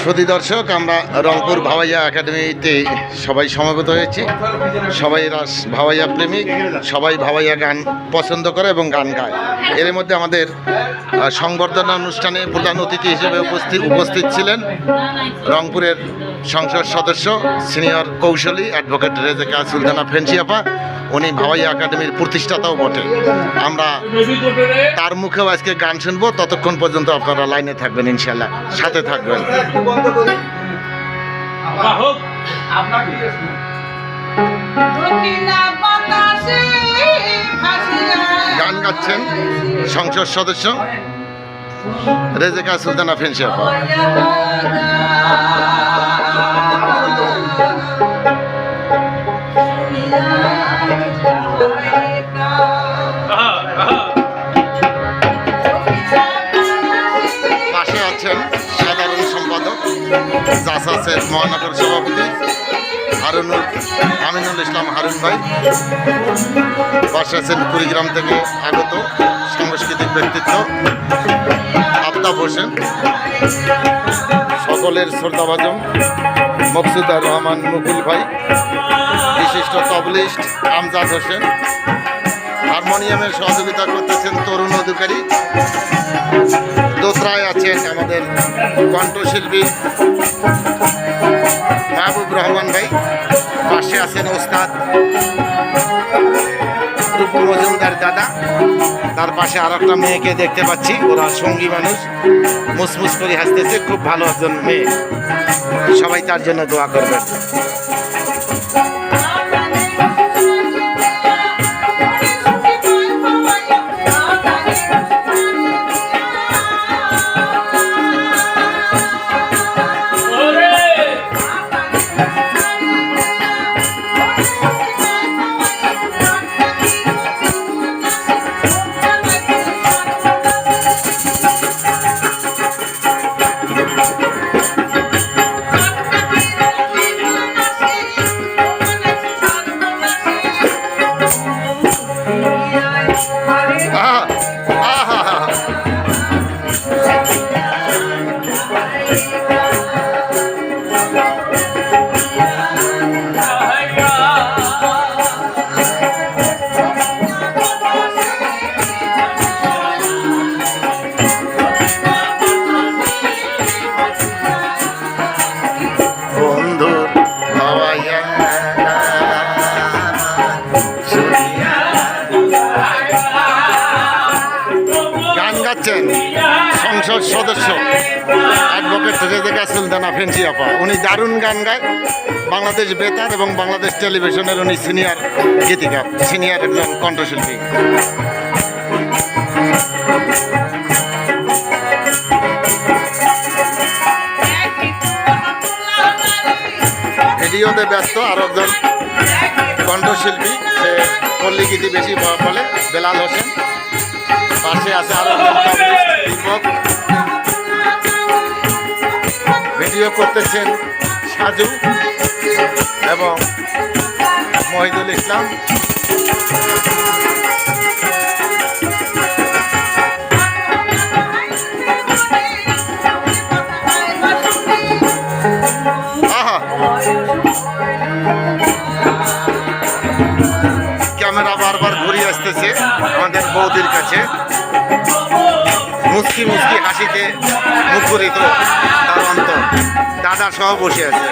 সুধী দর্শক, আমরা রংপুর ভাওয়াইয়া একাডেমিতে সবাই সমবেত হয়েছি। সবাই ভাওয়াইয়া প্রেমিক, সবাই ভাওয়াইয়া গান পছন্দ করে এবং গান গায়। এর মধ্যে আমাদের সংবর্ধনা অনুষ্ঠানে প্রধান অতিথি হিসেবে উপস্থিত ছিলেন রংপুরের সংসদ সদস্য সিনিয়র কৌশলী অ্যাডভোকেট রেজেকা সুলতানা ফেন্সিয়াপা। উনি ভাওয়াইয়া একাডেমির প্রতিষ্ঠাতাও বটে। আমরা তার মুখেও আজকে গান শুনবো। ততক্ষণ পর্যন্ত আপনারা লাইনে থাকবেন, ইনশাল্লাহ সাথে থাকবেন। গান গাচ্ছেন সংসদ সদস্য রেজেকা সুলতানা ফেন্সিয়াপা। পাশে আছেন সাধারণ সম্পাদক জাসাসের মহানগর সভাপতি আমিনুল ইসলাম হারুন ভাই। পাশে আছেন কুড়িগ্রাম থেকে আগত সাংস্কৃতিক ব্যক্তিত্ব আফতাব হোসেন। সকলের শ্রদ্ধাভাজন মকসুদার রহমান মুকুল ভাই, বিশিষ্ট তবলিস্ট আমজাদ হোসেন। হারমোনিয়ামের সহযোগিতা করতেছেন তরুণ অধিকারী। দোতরায় আছেন আমাদের কণ্ঠশিল্পী মাহবুব রহমান ভাই। পাশে আছেন ওস্তাদ রূপু মজুমদার দাদা। তার পাশে আর একটা মেয়েকে দেখতে পাচ্ছি, ওরা সঙ্গী মানুষ, মুসমুস করে হাসতেছে, খুব ভালো একজন মেয়ে। সবাই তার জন্য দোয়া করবেন। সংসদ সদস্য অ্যাডভোকেট রেজেকা সুলতানা ফেন্সিয়াপা। উনি দারুণ গান গায়। বাংলাদেশ বেতার এবং বাংলাদেশ টেলিভিশনের উনি সিনিয়র গীতিকা, সিনিয়র একজন কণ্ঠশিল্পী। ভিডিওতে ব্যস্ত আরো একজন কণ্ঠশিল্পী, সে পল্লী গীতি বেশি বলে, বেলাল হোসেন। পাশে আছে আরো দীপক। ভিডিও করতেছেন সাজু এবং মহিদুল ইসলাম। ক্যামেরা বারবার ঘুরিয়ে আসতেছে আমাদের বৌদির কাছে। মুস্কি মুস্কি হাসিতে মুখরিত তার অন্তর। দাদা সহ বসে আছে।